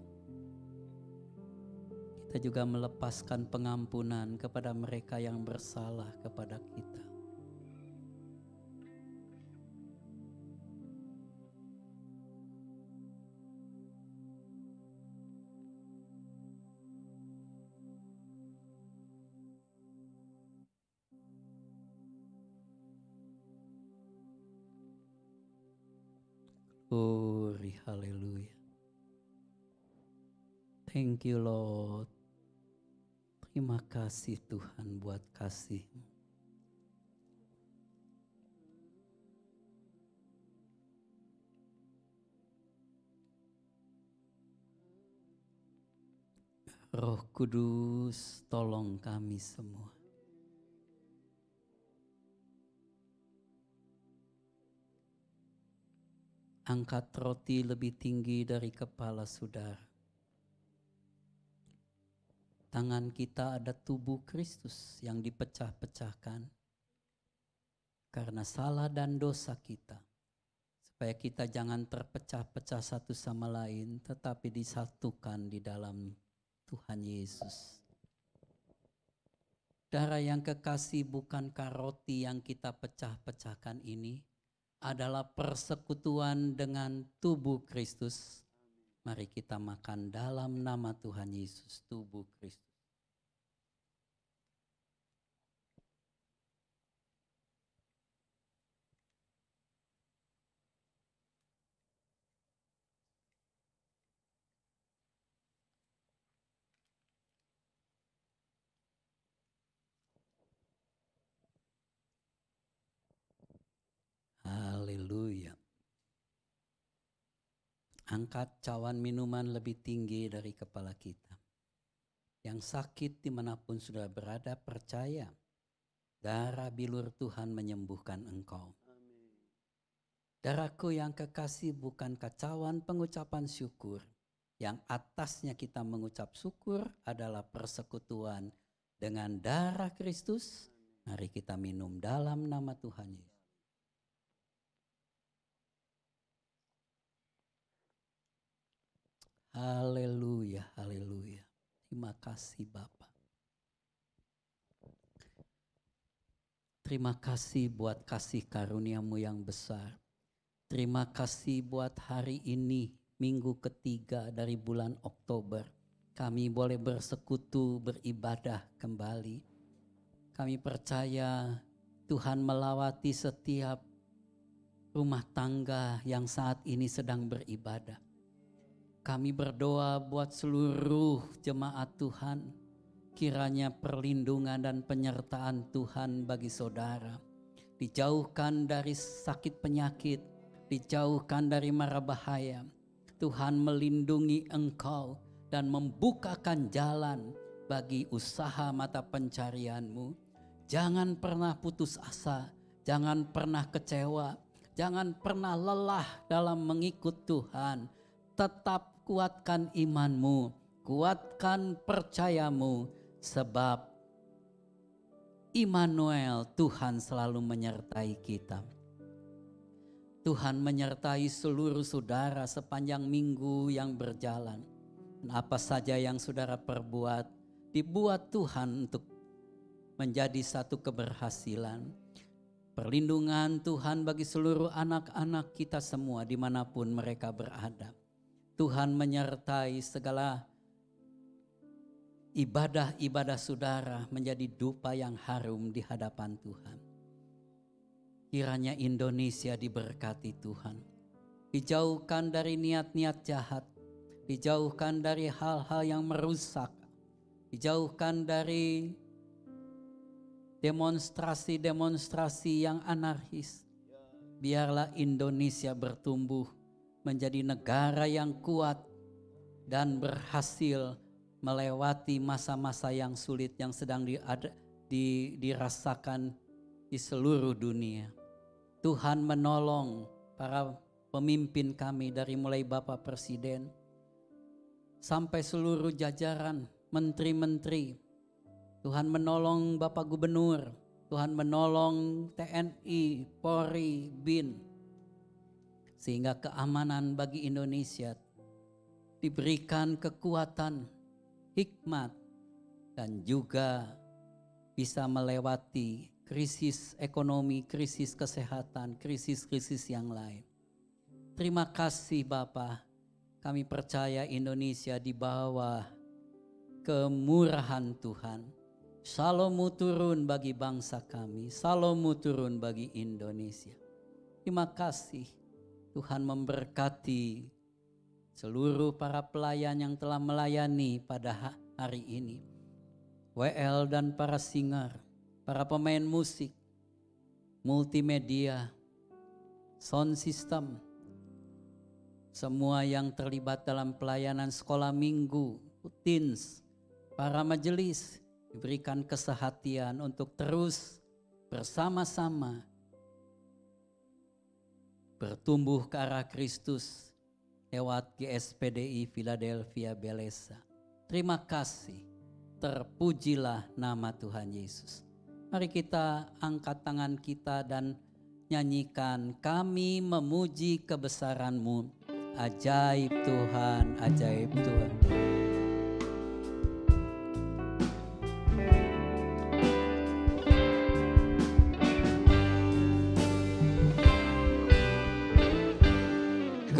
S3: Kita juga melepaskan pengampunan kepada mereka yang bersalah kepada kita. Glory, haleluya. Thank you Lord. Terima kasih Tuhan buat kasih-Mu. Roh Kudus, tolong kami semua. Angkat roti lebih tinggi dari kepala saudara. Tangan kita ada tubuh Kristus yang dipecah-pecahkan karena salah dan dosa kita. Supaya kita jangan terpecah-pecah satu sama lain, tetapi disatukan di dalam Tuhan Yesus. Darah yang kekasih, bukankah roti yang kita pecah-pecahkan ini adalah persekutuan dengan tubuh Kristus? Mari kita makan dalam nama Tuhan Yesus, tubuh Kristus. Haleluya. Angkat cawan minuman lebih tinggi dari kepala kita. Yang sakit dimanapun sudah berada, percaya darah bilur Tuhan menyembuhkan engkau. Darahku yang kekasih, bukan cawan pengucapan syukur. Yang atasnya kita mengucap syukur adalah persekutuan dengan darah Kristus. Mari kita minum dalam nama Tuhan Yesus. Haleluya, haleluya. Terima kasih Bapa. Terima kasih buat kasih karunia-Mu yang besar. Terima kasih buat hari ini, minggu ketiga dari bulan Oktober. Kami boleh bersekutu, beribadah kembali. Kami percaya Tuhan melawati setiap rumah tangga yang saat ini sedang beribadah. Kami berdoa buat seluruh jemaat Tuhan, kiranya perlindungan dan penyertaan Tuhan bagi saudara. Dijauhkan dari sakit penyakit, dijauhkan dari mara bahaya. Tuhan melindungi engkau dan membukakan jalan bagi usaha mata pencarianmu. Jangan pernah putus asa, jangan pernah kecewa, jangan pernah lelah dalam mengikut Tuhan. Tetap kuatkan imanmu, kuatkan percayamu, sebab Immanuel, Tuhan selalu menyertai kita. Tuhan menyertai seluruh saudara sepanjang minggu yang berjalan. Dan apa saja yang saudara perbuat, dibuat Tuhan untuk menjadi satu keberhasilan. Perlindungan Tuhan bagi seluruh anak-anak kita semua dimanapun mereka berada. Tuhan menyertai segala ibadah-ibadah saudara menjadi dupa yang harum di hadapan Tuhan. Kiranya Indonesia diberkati Tuhan. Dijauhkan dari niat-niat jahat. Dijauhkan dari hal-hal yang merusak. Dijauhkan dari demonstrasi-demonstrasi yang anarkis. Biarlah Indonesia bertumbuh menjadi negara yang kuat dan berhasil melewati masa-masa yang sulit yang sedang dirasakan di seluruh dunia. Tuhan menolong para pemimpin kami dari mulai Bapak Presiden sampai seluruh jajaran menteri-menteri. Tuhan menolong Bapak Gubernur, Tuhan menolong TNI, Polri, BIN. Sehingga keamanan bagi Indonesia diberikan kekuatan, hikmat, dan juga bisa melewati krisis ekonomi, krisis kesehatan, krisis-krisis yang lain. Terima kasih Bapa, kami percaya Indonesia di bawah kemurahan Tuhan. Shalom-Mu turun bagi bangsa kami, Shalom-Mu turun bagi Indonesia. Terima kasih Tuhan memberkati seluruh para pelayan yang telah melayani pada hari ini. WL dan para singer, para pemain musik, multimedia, sound system, semua yang terlibat dalam pelayanan sekolah minggu, teens, para majelis, diberikan kesehatian untuk terus bersama-sama bertumbuh ke arah Kristus lewat GSPDI Philadelphia Belesa. Terima kasih, terpujilah nama Tuhan Yesus. Mari kita angkat tangan kita dan nyanyikan, kami memuji kebesaran-Mu. Ajaib Tuhan, ajaib Tuhan.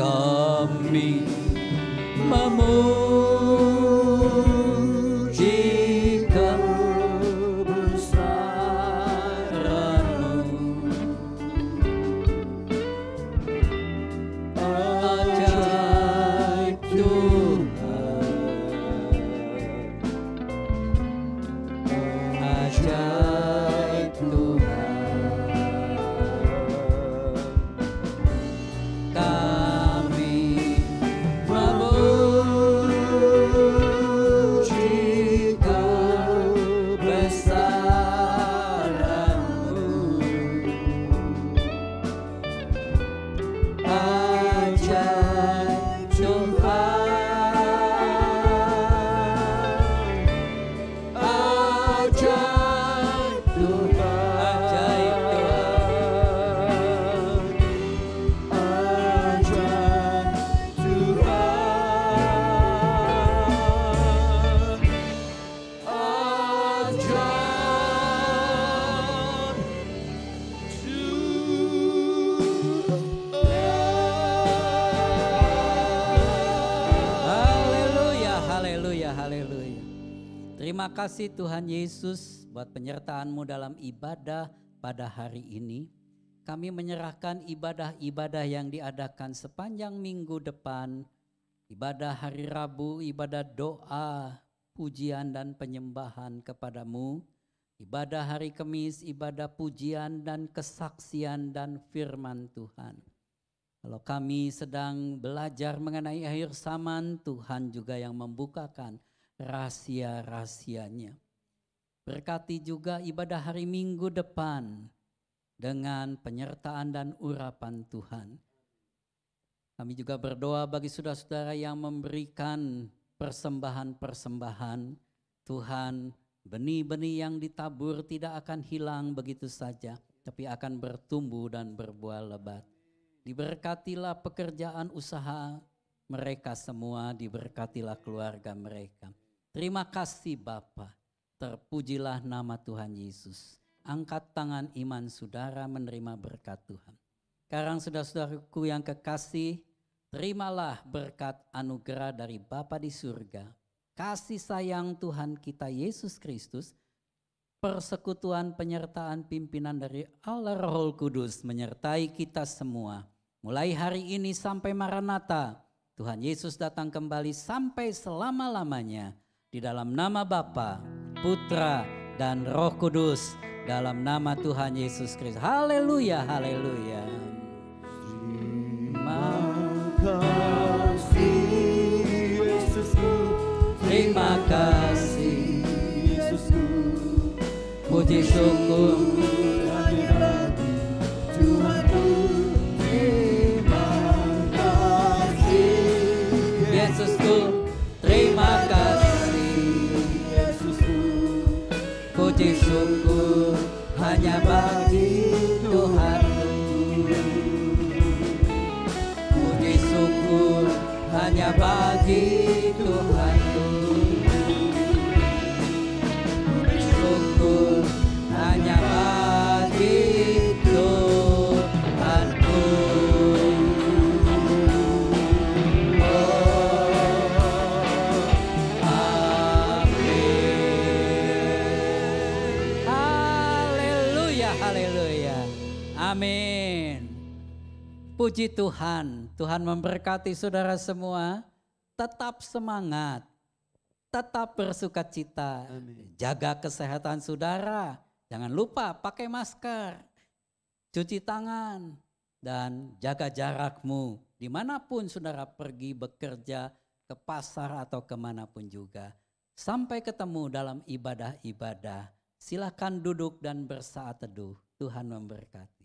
S3: Kami memuji kebesaran-Mu. Ajaib Tuhan, ajaib Tuhan. Terima kasih Tuhan Yesus buat penyertaan-Mu dalam ibadah pada hari ini. Kami menyerahkan ibadah-ibadah yang diadakan sepanjang minggu depan, ibadah hari Rabu, ibadah doa, pujian dan penyembahan kepadamu, ibadah hari Kamis, ibadah pujian dan kesaksian dan firman Tuhan. Kalau kami sedang belajar mengenai akhir zaman, Tuhan juga yang membukakan rahasia-rahasianya. Berkati juga ibadah hari Minggu depan dengan penyertaan dan urapan Tuhan. Kami juga berdoa bagi saudara-saudara yang memberikan persembahan-persembahan. Tuhan, benih-benih yang ditabur tidak akan hilang begitu saja, tapi akan bertumbuh dan berbuah lebat. Diberkatilah pekerjaan usaha mereka semua, diberkatilah keluarga mereka. Terima kasih Bapa, terpujilah nama Tuhan Yesus. Angkat tangan iman saudara menerima berkat Tuhan. Sekarang saudara-saudaraku yang kekasih, terimalah berkat anugerah dari Bapa di surga. Kasih sayang Tuhan kita Yesus Kristus, persekutuan penyertaan pimpinan dari Allah Roh Kudus menyertai kita semua. Mulai hari ini sampai Maranatha, Tuhan Yesus datang kembali sampai selama-lamanya. Di dalam nama Bapa, Putra, dan Roh Kudus, dalam nama Tuhan Yesus Kristus. Haleluya, haleluya. Terima kasih Yesusku, puji syukur hanya bagi Tuhanku. Terima kasih Yesusku, terima kasih Yesusku, puji syukur hanya bagi Tuhanku. Puji syukur hanya bagi Tuhanku. Syukur hanya bagi Tuhanku. Amin. Haleluya, haleluya. Amin. Puji Tuhan, Tuhan memberkati saudara semua. Tetap semangat, tetap bersukacita, jaga kesehatan saudara. Jangan lupa pakai masker, cuci tangan, dan jaga jarakmu. Dimanapun saudara pergi bekerja, ke pasar atau kemanapun juga. Sampai ketemu dalam ibadah-ibadah. Silakan duduk dan bersaat teduh. Tuhan memberkati.